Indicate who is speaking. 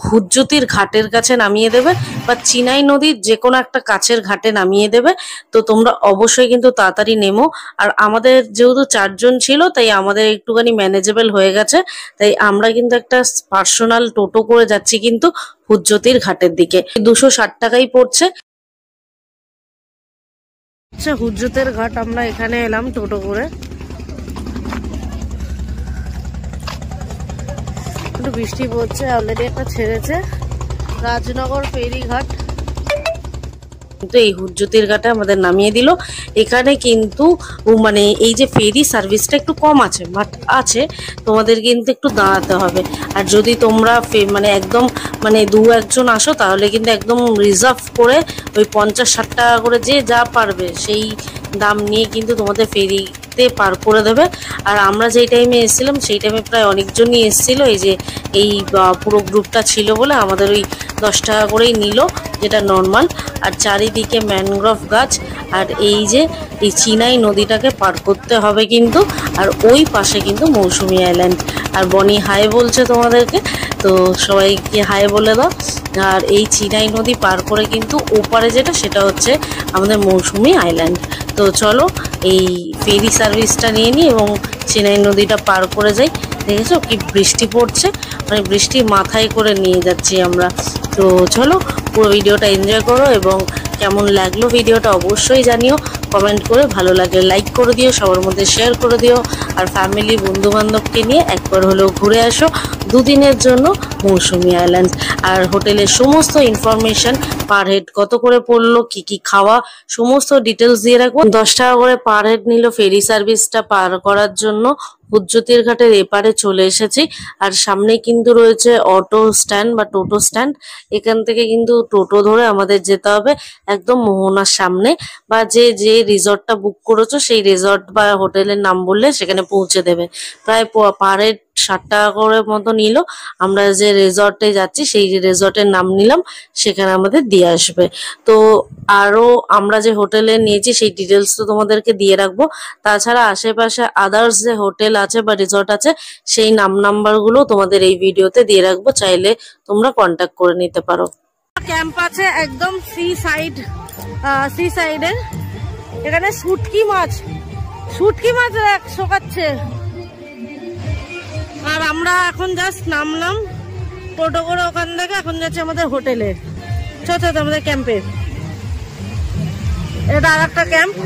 Speaker 1: হুজ্জুতির ঘাটের কাছে নামিয়ে দেবে বা চিনাই নদীর যে কোনো একটা কাছের ঘাটে নামিয়ে দেবে। তো তোমরা অবশ্যই কিন্তু তাড়াতাড়ি নেমো। আর আমাদের যেহেতু 4 জন ছিল তাই আমাদের একটুখানি ম্যানেজেবল হয়ে গেছে, তাই আমরা কিন্তু একটা পার্সোনাল টোটো করে যাচ্ছি কিন্তু হুজ্জুতির ঘাটের দিকে। 260 টাকাই পড়ছে। আচ্ছা, হুজ্জুতের ঘাট আমরা এখানে এলাম টোটো করে। একটু বৃষ্টি পড়ছে, অলরেডি একটা ছেড়েছে। রাজনগর ফেরিঘাট কিন্তু এই হুজ্জুতির ঘাটে আমাদের নামিয়ে দিল। এখানে কিন্তু মানে এই যে ফেরি সার্ভিসটা একটু কম আছে, বাট আছে, তোমাদের কিন্তু একটু দাঁড়াতে হবে। আর যদি তোমরা মানে একদম মানে 2-1 জন আসো তাহলে কিন্তু একদম রিজার্ভ করে ওই 50-60 টাকা করে যে যা পারবে সেই দাম নিয়ে কিন্তু তোমাদের ফেরিতে পার করে দেবে। আর আমরা যেই টাইমে এসেছিলাম সেই টাইমে প্রায় অনেকজনই এসেছিলো, এই যে এই পুরো গ্রুপটা ছিল বলে আমাদের ওই 10 টাকা করেই নিল, যেটা নর্মাল। আর চারিদিকে ম্যানগ্রোভ গাছ, আর এই যে এই চিনাই নদীটাকে পার করতে হবে কিন্তু। আর ওই পাশে কিন্তু মৌসুমী আইল্যান্ড। আর বনি হাই বলছে তোমাদেরকে, তো সবাইকে হাই বলে দাও। আর এই চিনাই নদী পার করে কিন্তু ওপারে যেটা সেটা হচ্ছে আমাদের মৌসুমী আইল্যান্ড। তো চলো এই ফেরি সার্ভিসটা নিয়ে নিই এবং চিনাই নদীটা পার করে যাই। দেখেছো কি বৃষ্টি পড়ছে, মানে বৃষ্টি মাথায় করে নিয়ে যাচ্ছি আমরা। তো চলো পুরো ভিডিওটা এনজয় করো এবং কেমন লাগলো ভিডিওটা অবশ্যই জানিও কমেন্ট করে। ভালো লাগলে লাইক করে দিও, সবার মধ্যে শেয়ার করে দিও। আর ফ্যামিলি বন্ধু বান্ধবকে নিয়ে একবার হলেও ঘুরে আসো 2 দিনের জন্য মৌসুমী আইল্যান্ড। আর হোটেলের সমস্ত ইনফরমেশন, পার হেড কত করে পড়লো, কি কি খাওয়া, সমস্ত ডিটেলস দিয়ে রাখবো। 10 টাকা করে পার হেড নিল ফেরি সার্ভিসটা পার করার জন্য। হুজ্জুতির ঘাটের এপারে চলে এসেছি। আর সামনে কিন্তু রয়েছে অটো স্ট্যান্ড বা টোটো স্ট্যান্ড। এখান থেকে কিন্তু টোটো ধরে আমাদের যেতে হবে একদম মোহনার সামনে, বা যে রিসর্টটা বুক করেছো সেই রিসর্ট বা হোটেলের নাম বললে সেখানে পৌঁছে দেবে। প্রায় পার হেড 60 টাকা করে মতো নিল। আমরা যে রিসর্টে যাচ্ছি সেই রিসর্টের নাম নিলাম, সেখানে আমাদের দিয়ে আসবে। তো আরো আমরা যে হোটেলে নিয়েছি সেই ডিটেলস তো তোমাদেরকে দিয়ে রাখবো। তাছাড়া আশেপাশে আদার্স যে হোটেল আছে বা রিসর্ট আছে সেই নাম্বার গুলো তোমাদের এই ভিডিওতে দিয়ে রাখবো, চাইলে তোমরা কন্ট্যাক্ট করে নিতে পারো। ক্যাম্প আছে একদম সি সাইডের। এখানে শুটকি মাছ শোকাচ্ছে। আর আমরা এখন জাস্ট নামলাম টোটো করে ওখান থেকে, এখন যাচ্ছে আমাদের হোটেলে। চল আমাদের ক্যাম্পে। এটা আর একটা ক্যাম্প।